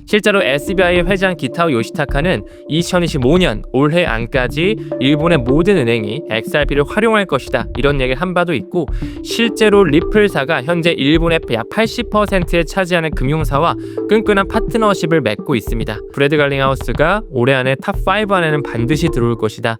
실제로 SBI 회장 기타오 요시타카는 2025년 올해 안까지 일본의 모든 은행이 XRP를 활용할 것이다 이런 얘기를 한 바도 있고, 실제로 리플사가 현재 일본의 약 80%에 차지하는 금융사와 끈끈한 파트너십을 맺고 있습니다. 브래드 갈링하우스가 올해 안에 탑5 안에는 반드시 들어올 것이다.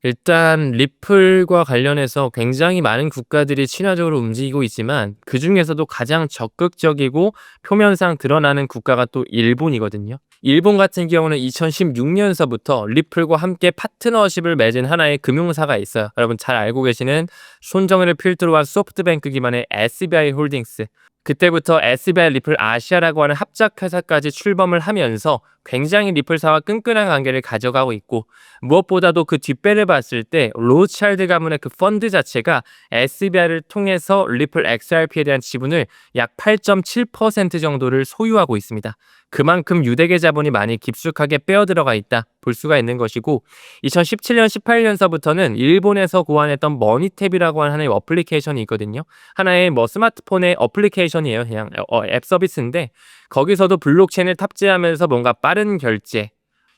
일단 리플과 관련해서 굉장히 많은 국가들이 친화적으로 움직이고 있지만, 그 중에서도 가장 적극적이고 표면상 드러나는 국가가 또 일본이거든요. 일본 같은 경우는 2016년서부터 리플과 함께 파트너십을 맺은 하나의 금융사가 있어요. 여러분 잘 알고 계시는 손정은을 필두로 한 소프트뱅크 기반의 SBI 홀딩스. 그때부터 SBI 리플 아시아라고 하는 합작회사까지 출범을 하면서 굉장히 리플사와 끈끈한 관계를 가져가고 있고, 무엇보다도 그 뒷배를 봤을 때 로츠차일드 가문의 그 펀드 자체가 SBI를 통해서 리플 XRP에 대한 지분을 약 8.7% 정도를 소유하고 있습니다. 그만큼 유대계 자본이 많이 깊숙하게 빼어들어가 있다 볼 수가 있는 것이고, 2017년 18년서부터는 일본에서 고안했던 머니탭이라고 하는 하나의 어플리케이션이 있거든요. 하나의 스마트폰의 어플리케이션이에요. 그냥 앱 서비스인데, 거기서도 블록체인을 탑재하면서 뭔가 빠른 결제,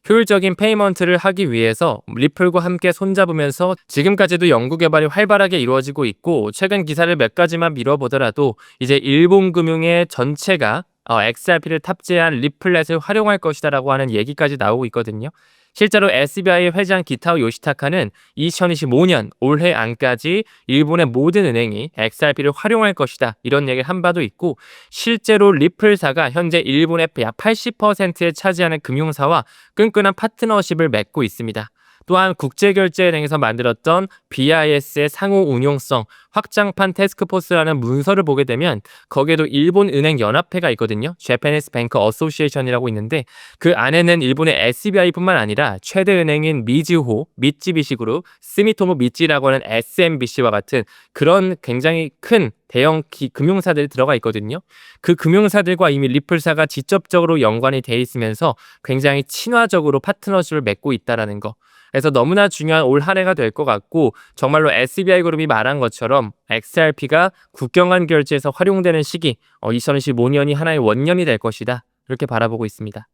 효율적인 페이먼트를 하기 위해서 리플과 함께 손잡으면서 지금까지도 연구 개발이 활발하게 이루어지고 있고, 최근 기사를 몇 가지만 미뤄보더라도 이제 일본 금융의 전체가 XRP를 탑재한 리플렛을 활용할 것이다라고 하는 얘기까지 나오고 있거든요. 실제로 SBI 회장 기타오 요시타카는 2025년 올해 안까지 일본의 모든 은행이 XRP를 활용할 것이다 이런 얘기를 한 바도 있고, 실제로 리플사가 현재 일본의 약 80%에 차지하는 금융사와 끈끈한 파트너십을 맺고 있습니다. 또한 국제결제은행에서 만들었던 BIS의 상호 운용성 확장판 태스크포스라는 문서를 보게 되면, 거기에도 일본 은행 연합회가 있거든요. Japanese Bank Association이라고 있는데, 그 안에는 일본의 SBI뿐만 아니라 최대 은행인 미즈호, 미쯔비시 그룹, 스미토모 미찌라고 하는 SMBC와 같은 그런 굉장히 큰 대형 금융사들이 들어가 있거든요. 그 금융사들과 이미 리플사가 직접적으로 연관이 돼 있으면서 굉장히 친화적으로 파트너십을 맺고 있다는 거. 그래서 너무나 중요한 올 한 해가 될 것 같고, 정말로 SBI 그룹이 말한 것처럼 XRP가 국경 간 결제에서 활용되는 시기 2025년이 하나의 원년이 될 것이다 이렇게 바라보고 있습니다.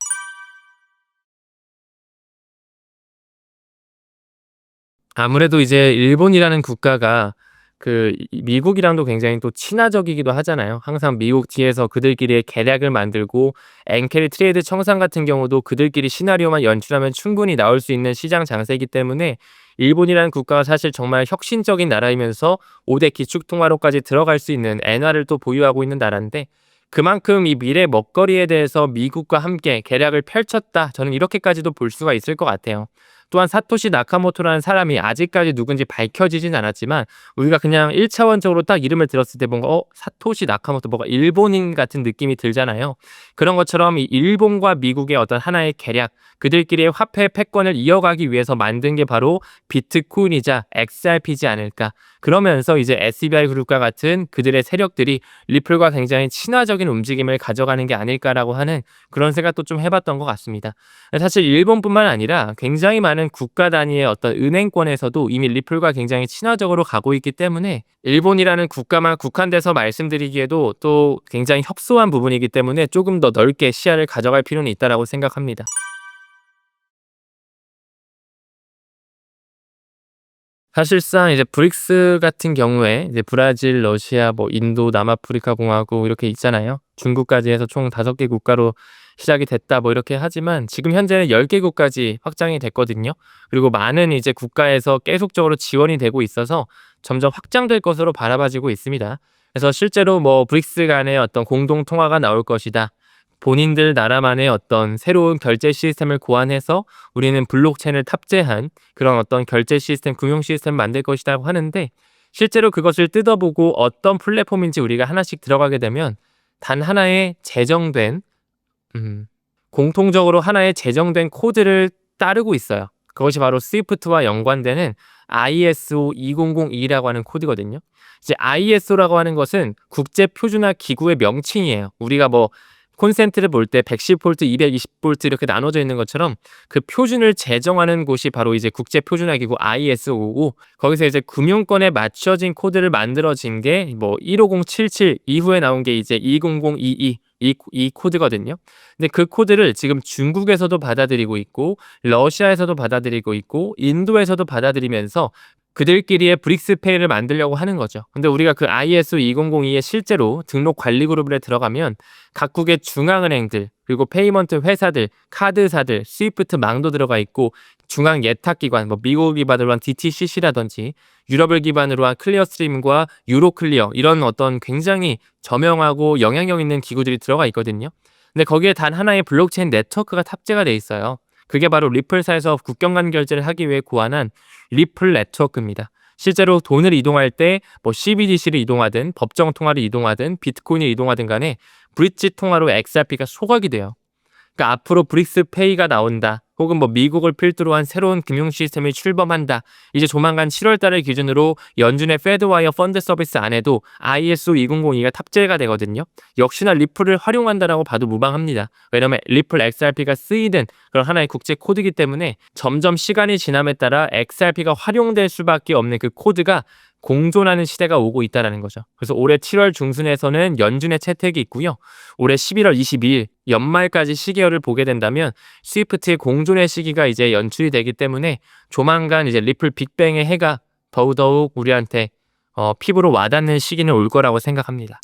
아무래도 이제 일본이라는 국가가 미국이랑도 굉장히 또 친화적이기도 하잖아요. 항상 미국 뒤에서 그들끼리의 계략을 만들고, 엔캐리 트레이드 청산 같은 경우도 그들끼리 시나리오만 연출하면 충분히 나올 수 있는 시장 장세이기 때문에, 일본이라는 국가가 사실 정말 혁신적인 나라이면서 5대 기축통화로까지 들어갈 수 있는 엔화를 또 보유하고 있는 나라인데, 그만큼 이 미래 먹거리에 대해서 미국과 함께 계략을 펼쳤다, 저는 이렇게까지도 볼 수가 있을 것 같아요. 또한 사토시 나카모토라는 사람이 아직까지 누군지 밝혀지진 않았지만, 우리가 그냥 1차원적으로 딱 이름을 들었을 때 뭔가 사토시 나카모토, 뭔가 일본인 같은 느낌이 들잖아요. 그런 것처럼 이 일본과 미국의 어떤 하나의 계략, 그들끼리의 화폐 패권을 이어가기 위해서 만든 게 바로 비트코인이자 XRP지 않을까. 그러면서 이제 SBI 그룹과 같은 그들의 세력들이 리플과 굉장히 친화적인 움직임을 가져가는 게 아닐까라고 하는 그런 생각도 좀 해봤던 것 같습니다. 사실 일본뿐만 아니라 굉장히 많은 국가 단위의 어떤 은행권에서도 이미 리플과 굉장히 친화적으로 가고 있기 때문에, 일본이라는 국가만 국한돼서 말씀드리기에도 또 굉장히 협소한 부분이기 때문에 조금 더 넓게 시야를 가져갈 필요는 있다라고 생각합니다. 사실상 이제 브릭스 같은 경우에 이제 브라질, 러시아, 인도, 남아프리카 공화국 이렇게 있잖아요. 중국까지 해서 총 5개 국가로 시작이 됐다 이렇게 하지만, 지금 현재는 10개국까지 확장이 됐거든요. 그리고 많은 이제 국가에서 계속적으로 지원이 되고 있어서 점점 확장될 것으로 바라봐지고 있습니다. 그래서 실제로 브릭스 간의 어떤 공동 통화가 나올 것이다. 본인들 나라만의 어떤 새로운 결제 시스템을 고안해서 우리는 블록체인을 탑재한 그런 어떤 결제 시스템, 금융 시스템을 만들 것이라고 하는데, 실제로 그것을 뜯어보고 어떤 플랫폼인지 우리가 하나씩 들어가게 되면 단 하나의 제정된 공통적으로 하나의 제정된 코드를 따르고 있어요. 그것이 바로 스위프트와 연관되는 ISO 2002라고 하는 코드거든요. 이제 ISO라고 하는 것은 국제 표준화 기구의 명칭이에요. 우리가 콘센트를 볼 때 110V, 220V 이렇게 나눠져 있는 것처럼 그 표준을 제정하는 곳이 바로 이제 국제 표준화기구 ISO고, 거기서 이제 금융권에 맞춰진 코드를 만들어진 게 뭐 15077 이후에 나온 게 이제 20022 이 코드거든요. 근데 그 코드를 지금 중국에서도 받아들이고 있고, 러시아에서도 받아들이고 있고, 인도에서도 받아들이면서 그들끼리의 브릭스페이를 만들려고 하는 거죠. 근데 우리가 그 ISO 2002에 실제로 등록 관리 그룹에 들어가면 각국의 중앙은행들, 그리고 페이먼트 회사들, 카드사들, 스위프트 망도 들어가 있고, 중앙 예탁기관, 뭐 미국을 기반으로 한 DTCC라든지 유럽을 기반으로 한 클리어스트림과 유로클리어, 이런 어떤 굉장히 저명하고 영향력 있는 기구들이 들어가 있거든요. 근데 거기에 단 하나의 블록체인 네트워크가 탑재가 돼 있어요. 그게 바로 리플사에서 국경 간 결제를 하기 위해 고안한 리플 네트워크입니다. 실제로 돈을 이동할 때 뭐 CBDC를 이동하든 법정 통화를 이동하든 비트코인을 이동하든 간에 브릿지 통화로 XRP가 소각이 돼요. 그러니까 앞으로 브릭스페이가 나온다, 혹은 뭐 미국을 필두로 한 새로운 금융 시스템이 출범한다. 이제 조만간 7월 달을 기준으로 연준의 페드와이어 펀드 서비스 안에도 ISO 2002가 탑재가 되거든요. 역시나 리플을 활용한다라고 봐도 무방합니다. 왜냐면 리플 XRP가 쓰이는 그런 하나의 국제 코드이기 때문에 점점 시간이 지남에 따라 XRP가 활용될 수밖에 없는 그 코드가 공존하는 시대가 오고 있다는 거죠. 그래서 올해 7월 중순에서는 연준의 채택이 있고요. 올해 11월 22일 연말까지 시계열을 보게 된다면 스위프트의 공존의 시기가 이제 연출이 되기 때문에 조만간 이제 리플 빅뱅의 해가 더더욱 우리한테 피부로 와닿는 시기는 올 거라고 생각합니다.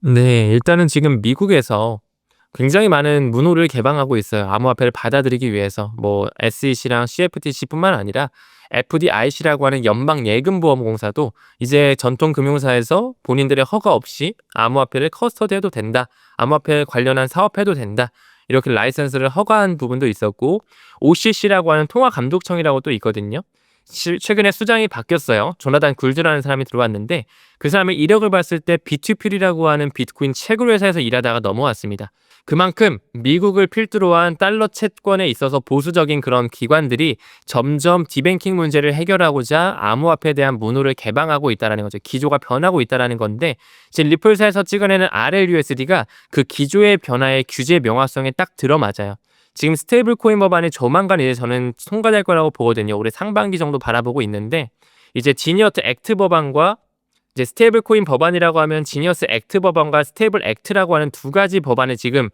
네, 일단은 지금 미국에서 굉장히 많은 문호를 개방하고 있어요. 암호화폐를 받아들이기 위해서. 뭐 SEC랑 CFTC뿐만 아니라 FDIC라고 하는 연방예금보험공사도 이제 전통 금융사에서 본인들의 허가 없이 암호화폐를 커스터디해도 된다, 암호화폐 관련한 사업해도 된다, 이렇게 라이선스를 허가한 부분도 있었고, OCC라고 하는 통화감독청이라고 또 있거든요. 최근에 수장이 바뀌었어요. 조나단 굴드라는 사람이 들어왔는데, 그 사람의 이력을 봤을 때 비투필이라고 하는 비트코인 채굴 회사에서 일하다가 넘어왔습니다. 그만큼 미국을 필두로 한 달러 채권에 있어서 보수적인 그런 기관들이 점점 디뱅킹 문제를 해결하고자 암호화폐에 대한 문호를 개방하고 있다는 거죠. 기조가 변하고 있다는 건데, 지금 리플사에서 찍어내는 RLUSD가 그 기조의 변화의 규제 명확성에 딱 들어맞아요. 지금 스테이블 코인 법안이 조만간 이제 저는 통과될 거라고 보거든요. 올해 상반기 정도 바라보고 있는데, 이제 지니어스 액트 법안과 이제 스테이블 코인 법안이라고 하면 지니어스 액트 법안과 스테이블 액트라고 하는 두 가지 법안을 지금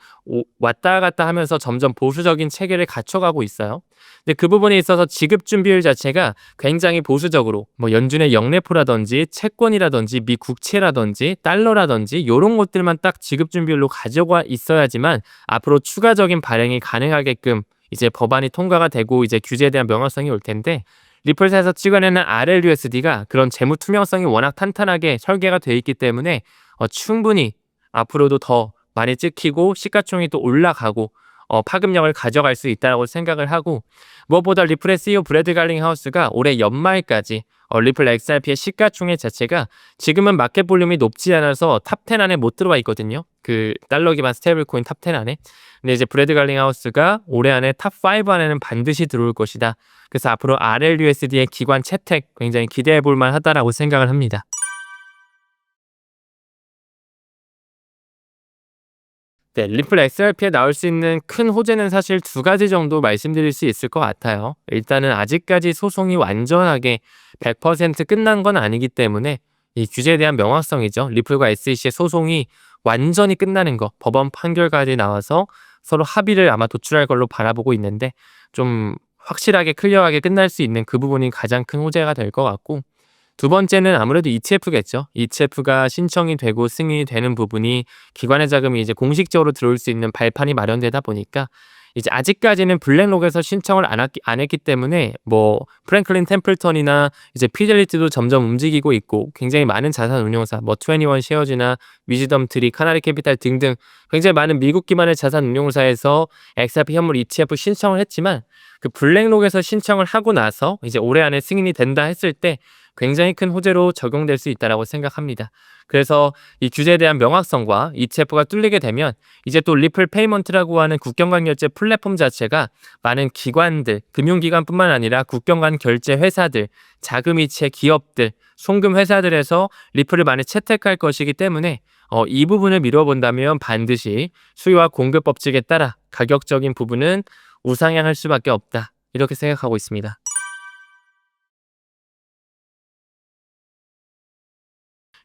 왔다 갔다 하면서 점점 보수적인 체계를 갖춰가고 있어요. 근데 그 부분에 있어서 지급 준비율 자체가 굉장히 보수적으로 뭐 연준의 영래포라든지 채권이라든지 미 국채라든지 달러라든지 이런 것들만 딱 지급 준비율로 가져가 있어야지만 앞으로 추가적인 발행이 가능하게끔 이제 법안이 통과가 되고 이제 규제에 대한 명확성이 올 텐데, 리플사에서 찍어내는 RLUSD가 그런 재무 투명성이 워낙 탄탄하게 설계가 되어 있기 때문에 충분히 앞으로도 더 많이 찍히고 시가총이 또 올라가고 파급력을 가져갈 수 있다고 생각을 하고, 무엇보다 리플의 CEO 브래드 갈링하우스가 올해 연말까지 리플 XRP의 시가총액 자체가 지금은 마켓 볼륨이 높지 않아서 탑10 안에 못 들어와 있거든요. 그 달러 기반 스테이블 코인 탑10 안에. 근데 이제 브래드 갈링하우스가 올해 안에 탑5 안에는 반드시 들어올 것이다. 그래서 앞으로 RLUSD의 기관 채택 굉장히 기대해 볼 만하다라고 생각을 합니다. 네, 리플 XRP에 나올 수 있는 큰 호재는 사실 두 가지 정도 말씀드릴 수 있을 것 같아요. 일단은 아직까지 소송이 완전하게 100% 끝난 건 아니기 때문에 이 규제에 대한 명확성이죠. 리플과 SEC의 소송이 완전히 끝나는 거, 법원 판결까지 나와서 서로 합의를 아마 도출할 걸로 바라보고 있는데, 좀 확실하게 클리어하게 끝날 수 있는 그 부분이 가장 큰 호재가 될 것 같고, 두 번째는 아무래도 ETF겠죠. ETF가 신청이 되고 승인이 되는 부분이 기관의 자금이 이제 공식적으로 들어올 수 있는 발판이 마련되다 보니까, 이제 아직까지는 블랙록에서 신청을 안 했기 때문에 뭐 프랭클린 템플턴이나 이제 피델리티도 점점 움직이고 있고, 굉장히 많은 자산 운용사 뭐 21 쉐어즈나 위즈덤 트리, 카나리 캐피탈 등등 굉장히 많은 미국 기반의 자산 운용사에서 XRP 현물 ETF 신청을 했지만, 그 블랙록에서 신청을 하고 나서 이제 올해 안에 승인이 된다 했을 때 굉장히 큰 호재로 적용될 수 있다라고 생각합니다. 그래서 이 규제에 대한 명확성과 ETF가 뚫리게 되면 이제 또 리플 페이먼트라고 하는 국경 간 결제 플랫폼 자체가 많은 기관들, 금융기관뿐만 아니라 국경 간 결제 회사들, 자금이체 기업들, 송금 회사들에서 리플을 많이 채택할 것이기 때문에 이 부분을 미뤄본다면 반드시 수요와 공급 법칙에 따라 가격적인 부분은 우상향할 수밖에 없다. 이렇게 생각하고 있습니다.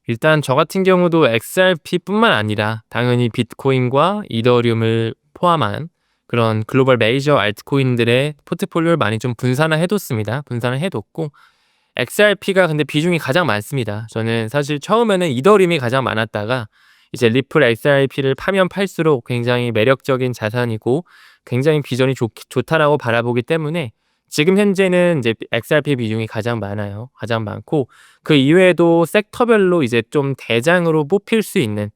일단 저 같은 경우도 XRP뿐만 아니라 당연히 비트코인과 이더리움을 포함한 그런 글로벌 메이저 알트코인들의 포트폴리오를 많이 좀 분산을 해뒀습니다. 분산을 해뒀고 XRP가 근데 비중이 가장 많습니다. 저는 사실 처음에는 이더리움이 가장 많았다가 이제 리플 XRP를 파면 팔수록 굉장히 매력적인 자산이고 굉장히 비전이 좋다라고 바라보기 때문에 지금 현재는 이제 XRP 비중이 가장 많아요. 가장 많고 그 이외에도 섹터별로 이제 좀 대장으로 뽑힐 수 있는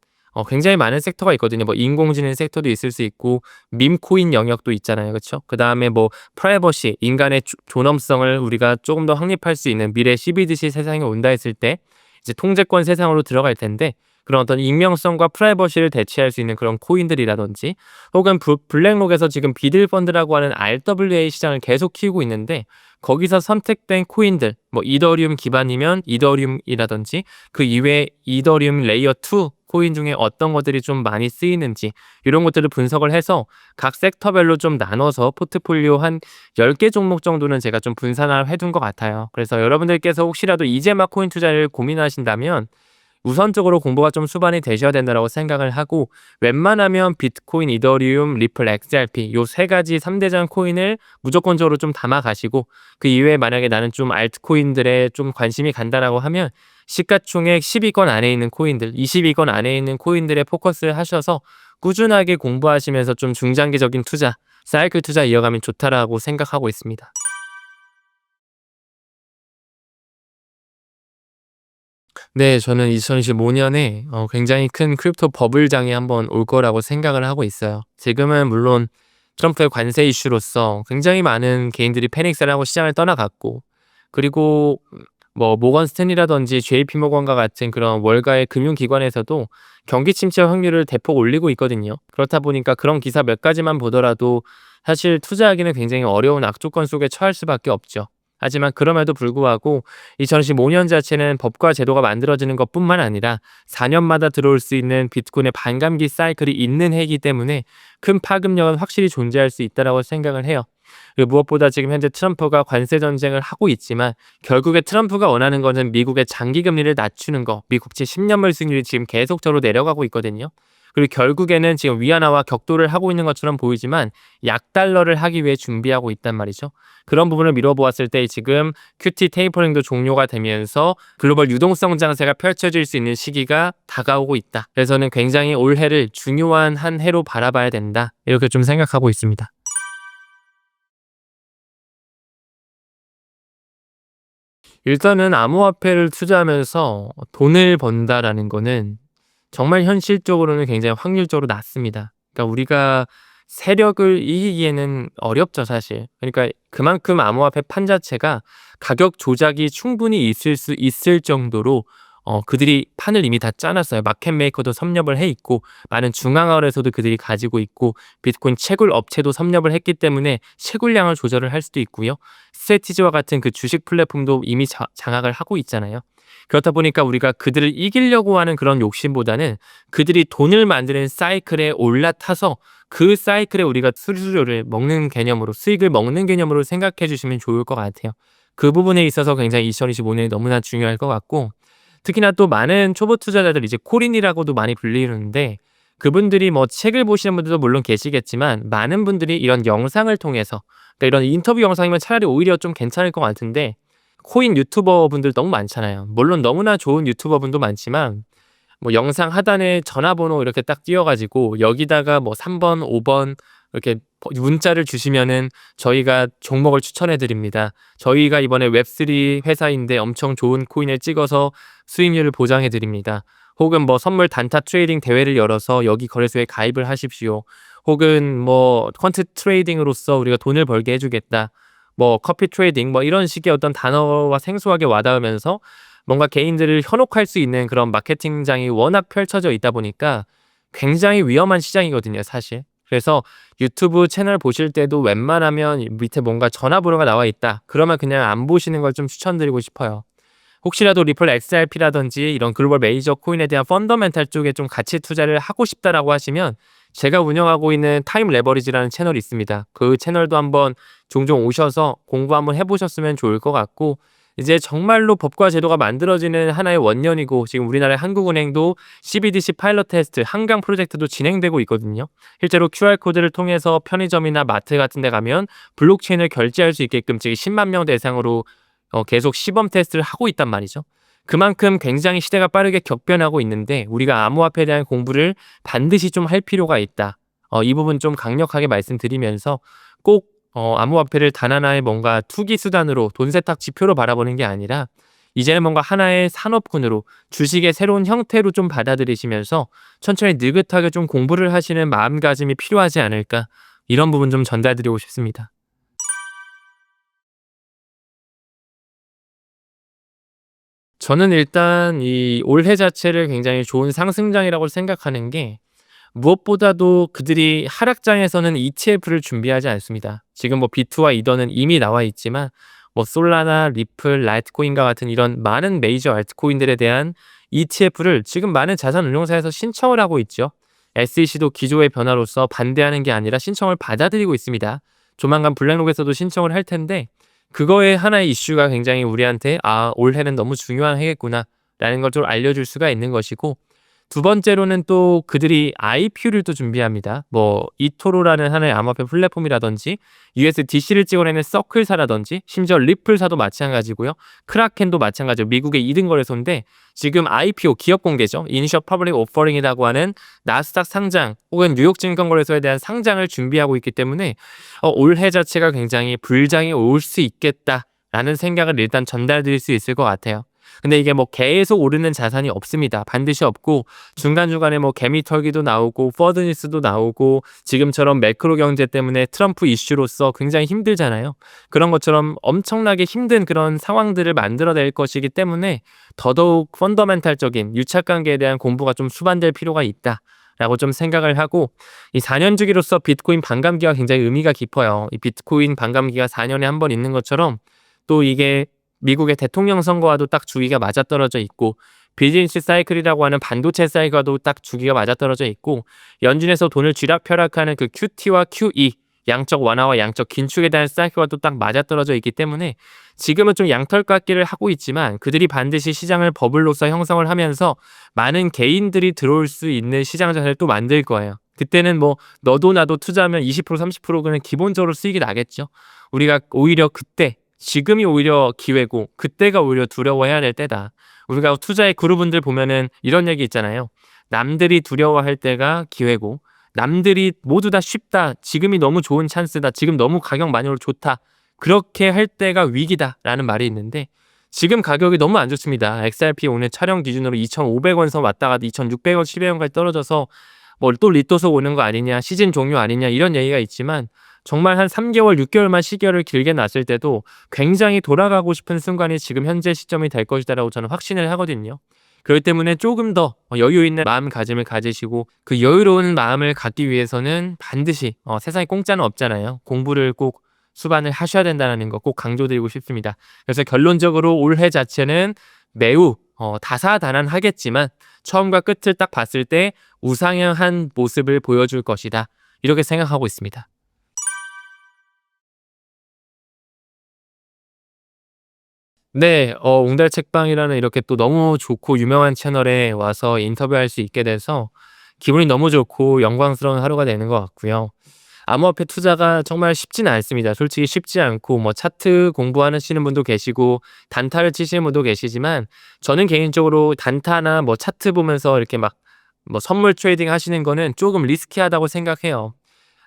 굉장히 많은 섹터가 있거든요. 뭐 인공지능 섹터도 있을 수 있고 밈코인 영역도 있잖아요. 그렇죠? 그다음에 뭐 프라이버시, 인간의 존엄성을 우리가 조금 더 확립할 수 있는 미래 CBDC 세상이 온다 했을 때 이제 통제권 세상으로 들어갈 텐데 그런 어떤 익명성과 프라이버시를 대체할 수 있는 그런 코인들이라든지 혹은 블랙록에서 지금 비들펀드라고 하는 RWA 시장을 계속 키우고 있는데 거기서 선택된 코인들 뭐 이더리움 기반이면 이더리움이라든지 그 이외에 이더리움 레이어 2 코인 중에 어떤 것들이 좀 많이 쓰이는지 이런 것들을 분석을 해서 각 섹터별로 좀 나눠서 포트폴리오 한 10개 종목 정도는 제가 좀 분산을 해둔 것 같아요. 그래서 여러분들께서 혹시라도 이제 막 코인 투자를 고민하신다면 우선적으로 공부가 좀 수반이 되셔야 된다고 생각을 하고 웬만하면 비트코인, 이더리움, 리플, XRP 요 세 가지 3대장 코인을 무조건적으로 좀 담아 가시고 그 이외에 만약에 나는 좀 알트코인들에 좀 관심이 간다라고 하면 시가총액 10위권 안에 있는 코인들, 20위권 안에 있는 코인들에 포커스를 하셔서 꾸준하게 공부하시면서 좀 중장기적인 투자, 사이클 투자 이어가면 좋다라고 생각하고 있습니다. 네. 저는 2025년에 굉장히 큰 크립토 버블장이 한번 올 거라고 생각을 하고 있어요. 지금은 물론 트럼프의 관세 이슈로서 굉장히 많은 개인들이 패닉을 하고 시장을 떠나갔고 그리고 뭐 모건 스탠리라든지 JP 모건과 같은 그런 월가의 금융기관에서도 경기 침체 확률을 대폭 올리고 있거든요. 그렇다 보니까 그런 기사 몇 가지만 보더라도 사실 투자하기는 굉장히 어려운 악조건 속에 처할 수밖에 없죠. 하지만 그럼에도 불구하고 2015년 자체는 법과 제도가 만들어지는 것뿐만 아니라 4년마다 들어올 수 있는 비트코인의 반감기 사이클이 있는 해이기 때문에 큰 파급력은 확실히 존재할 수 있다고 생각을 해요. 그리고 무엇보다 지금 현재 트럼프가 관세 전쟁을 하고 있지만 결국에 트럼프가 원하는 것은 미국의 장기 금리를 낮추는 거. 미국채 10년물 수익률이 지금 계속적으로 내려가고 있거든요. 그리고 결국에는 지금 위안화와 격돌을 하고 있는 것처럼 보이지만 약달러를 하기 위해 준비하고 있단 말이죠. 그런 부분을 미뤄보았을 때 지금 QT 테이퍼링도 종료가 되면서 글로벌 유동성 장세가 펼쳐질 수 있는 시기가 다가오고 있다. 그래서는 굉장히 올해를 중요한 한 해로 바라봐야 된다. 이렇게 좀 생각하고 있습니다. 일단은 암호화폐를 투자하면서 돈을 번다라는 거는 정말 현실적으로는 굉장히 확률적으로 낮습니다. 그러니까 우리가 세력을 이기기에는 어렵죠, 사실. 그러니까 그만큼 암호화폐 판 자체가 가격 조작이 충분히 있을 정도로 그들이 판을 이미 다 짜놨어요. 마켓 메이커도 섭렵을 해 있고 많은 중앙화에서도 그들이 가지고 있고 비트코인 채굴 업체도 섭렵을 했기 때문에 채굴량을 조절을 할 수도 있고요. 스트레티지와 같은 그 주식 플랫폼도 이미 장악을 하고 있잖아요. 그렇다 보니까 우리가 그들을 이기려고 하는 그런 욕심보다는 그들이 돈을 만드는 사이클에 올라타서 그 사이클에 우리가 수수료를 먹는 개념으로 수익을 먹는 개념으로 생각해 주시면 좋을 것 같아요. 그 부분에 있어서 굉장히 2025년이 너무나 중요할 것 같고 특히나 또 많은 초보 투자자들 이제 코린이라고도 많이 불리는데 그분들이 뭐 책을 보시는 분들도 물론 계시겠지만 많은 분들이 이런 영상을 통해서 그러니까 이런 인터뷰 영상이면 차라리 오히려 좀 괜찮을 것 같은데 코인 유튜버 분들 너무 많잖아요. 물론 너무나 좋은 유튜버 분도 많지만 뭐 영상 하단에 전화번호 이렇게 딱 띄워 가지고 여기다가 뭐 3 번, 5번 이렇게 문자를 주시면은 저희가 종목을 추천해 드립니다. 저희가 이번에 웹3 회사인데 엄청 좋은 코인을 찍어서 수익률을 보장해 드립니다. 혹은 뭐 선물 단타 트레이딩 대회를 열어서 여기 거래소에 가입을 하십시오. 혹은 뭐 퀀트 트레이딩으로써 우리가 돈을 벌게 해 주겠다. 뭐 커피 트레이딩 뭐 이런 식의 어떤 단어가 생소하게 와닿으면서 뭔가 개인들을 현혹할 수 있는 그런 마케팅장이 워낙 펼쳐져 있다 보니까 굉장히 위험한 시장이거든요, 사실. 그래서 유튜브 채널 보실 때도 웬만하면 밑에 뭔가 전화번호가 나와 있다. 그러면 그냥 안 보시는 걸 좀 추천드리고 싶어요. 혹시라도 리플 XRP라든지 이런 글로벌 메이저 코인에 대한 펀더멘탈 쪽에 좀 가치 투자를 하고 싶다라고 하시면 제가 운영하고 있는 타임 레버리지라는 채널이 있습니다. 그 채널도 한번 종종 오셔서 공부 한번 해보셨으면 좋을 것 같고, 이제 정말로 법과 제도가 만들어지는 하나의 원년이고, 지금 우리나라의 한국은행도 CBDC 파일럿 테스트 한강 프로젝트도 진행되고 있거든요. 실제로 QR코드를 통해서 편의점이나 마트 같은 데 가면 블록체인을 결제할 수 있게끔 지금 10만 명 대상으로 계속 시범 테스트를 하고 있단 말이죠. 그만큼 굉장히 시대가 빠르게 격변하고 있는데 우리가 암호화폐에 대한 공부를 반드시 좀 할 필요가 있다. 이 부분 좀 강력하게 말씀드리면서 꼭 암호화폐를 단 하나의 뭔가 투기 수단으로 돈 세탁 지표로 바라보는 게 아니라 이제는 뭔가 하나의 산업군으로 주식의 새로운 형태로 좀 받아들이시면서 천천히 느긋하게 좀 공부를 하시는 마음가짐이 필요하지 않을까, 이런 부분 좀 전달드리고 싶습니다. 저는 일단 이 올해 자체를 굉장히 좋은 상승장이라고 생각하는 게, 무엇보다도 그들이 하락장에서는 ETF를 준비하지 않습니다. 지금 뭐 비트와 이더는 이미 나와 있지만 뭐 솔라나, 리플, 라이트코인과 같은 이런 많은 메이저 알트코인들에 대한 ETF를 지금 많은 자산 운용사에서 신청을 하고 있죠. SEC도 기조의 변화로서 반대하는 게 아니라 신청을 받아들이고 있습니다. 조만간 블랙록에서도 신청을 할 텐데, 그거에 하나의 이슈가 굉장히 우리한테 올해는 너무 중요한 해겠구나 라는 걸 좀 알려줄 수가 있는 것이고, 두 번째로는 또 그들이 IPO를 또 준비합니다. 뭐 이토로라는 하나의 암호화폐 플랫폼이라든지 USDC를 찍어내는 서클사라든지 심지어 리플사도 마찬가지고요. 크라켄도 마찬가지고 미국의 2등 거래소인데 지금 IPO 기업 공개죠. 이니셜 퍼블릭 오퍼링이라고 하는 나스닥 상장 혹은 뉴욕 증권거래소에 대한 상장을 준비하고 있기 때문에 올해 자체가 굉장히 불장이 올 수 있겠다라는 생각을 일단 전달드릴 수 있을 것 같아요. 근데 이게 뭐 계속 오르는 자산이 없습니다. 반드시 없고 중간중간에 뭐 개미 털기도 나오고 퍼드니스도 나오고 지금처럼 매크로 경제 때문에 트럼프 이슈로서 굉장히 힘들잖아요. 그런 것처럼 엄청나게 힘든 그런 상황들을 만들어낼 것이기 때문에 더더욱 펀더멘탈적인 유착관계에 대한 공부가 좀 수반될 필요가 있다 라고 좀 생각을 하고, 이 4년 주기로서 비트코인 반감기가 굉장히 의미가 깊어요. 이 비트코인 반감기가 4년에 한 번 있는 것처럼 또 이게 미국의 대통령 선거와도 딱 주기가 맞아떨어져 있고, 비즈니스 사이클이라고 하는 반도체 사이클과도 딱 주기가 맞아떨어져 있고, 연준에서 돈을 쥐락펴락하는 그 QT와 QE 양적 완화와 양적 긴축에 대한 사이클과도 딱 맞아떨어져 있기 때문에 지금은 좀 양털깎기를 하고 있지만 그들이 반드시 시장을 버블로서 형성을 하면서 많은 개인들이 들어올 수 있는 시장 자체를 또 만들 거예요. 그때는 뭐 너도 나도 투자하면 20% 30%는 기본적으로 수익이 나겠죠. 우리가 오히려 그때, 지금이 오히려 기회고 그때가 오히려 두려워해야 될 때다. 우리가 투자의 그룹분들 보면은 이런 얘기 있잖아요. 남들이 두려워할 때가 기회고 남들이 모두 다 쉽다, 지금이 너무 좋은 찬스다, 지금 너무 가격 많이 오르 좋다, 그렇게 할 때가 위기다라는 말이 있는데, 지금 가격이 너무 안 좋습니다. XRP 오늘 촬영 기준으로 2,500원 선 왔다가 2,600원, 700원까지 떨어져서 뭐 또 리또석 오는 거 아니냐, 시즌 종료 아니냐 이런 얘기가 있지만 정말 한 3개월, 6개월만 시기를 길게 놨을 때도 굉장히 돌아가고 싶은 순간이 지금 현재 시점이 될 것이다라고 저는 확신을 하거든요. 그렇기 때문에 조금 더 여유 있는 마음가짐을 가지시고, 그 여유로운 마음을 갖기 위해서는 반드시 세상에 공짜는 없잖아요. 공부를 꼭 수반을 하셔야 된다는 거 꼭 강조드리고 싶습니다. 그래서 결론적으로 올해 자체는 매우 다사다난하겠지만 처음과 끝을 딱 봤을 때 우상향한 모습을 보여줄 것이다, 이렇게 생각하고 있습니다. 네. 웅달 책방이라는 이렇게 또 너무 좋고 유명한 채널에 와서 인터뷰할 수 있게 돼서 기분이 너무 좋고 영광스러운 하루가 되는 것 같고요. 암호화폐 투자가 정말 쉽지는 않습니다. 솔직히 쉽지 않고 뭐 차트 공부하시는 분도 계시고 단타를 치시는 분도 계시지만, 저는 개인적으로 단타나 뭐 차트 보면서 이렇게 막 뭐 선물 트레이딩 하시는 거는 조금 리스키하다고 생각해요.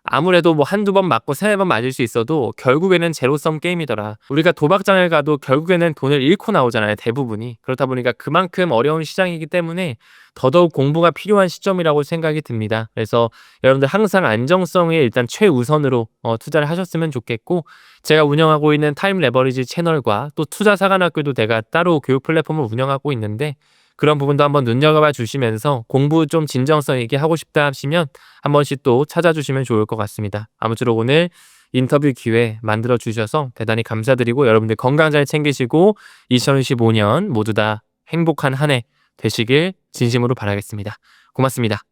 아무래도 뭐 한두 번 맞고 세네 번 맞을 수 있어도 결국에는 제로섬 게임이더라. 우리가 도박장을 가도 결국에는 돈을 잃고 나오잖아요, 대부분이. 그렇다 보니까 그만큼 어려운 시장이기 때문에 더더욱 공부가 필요한 시점이라고 생각이 듭니다. 그래서 여러분들 항상 안정성에 일단 최우선으로 투자를 하셨으면 좋겠고, 제가 운영하고 있는 타임 레버리지 채널과 또 투자사관학교도 제가 따로 교육 플랫폼을 운영하고 있는데, 그런 부분도 한번 눈여겨봐 주시면서 공부 좀 진정성 있게 하고 싶다 하시면 한 번씩 또 찾아주시면 좋을 것 같습니다. 아무쪼록 오늘 인터뷰 기회 만들어 주셔서 대단히 감사드리고, 여러분들 건강 잘 챙기시고 2025년 모두 다 행복한 한 해 되시길 진심으로 바라겠습니다. 고맙습니다.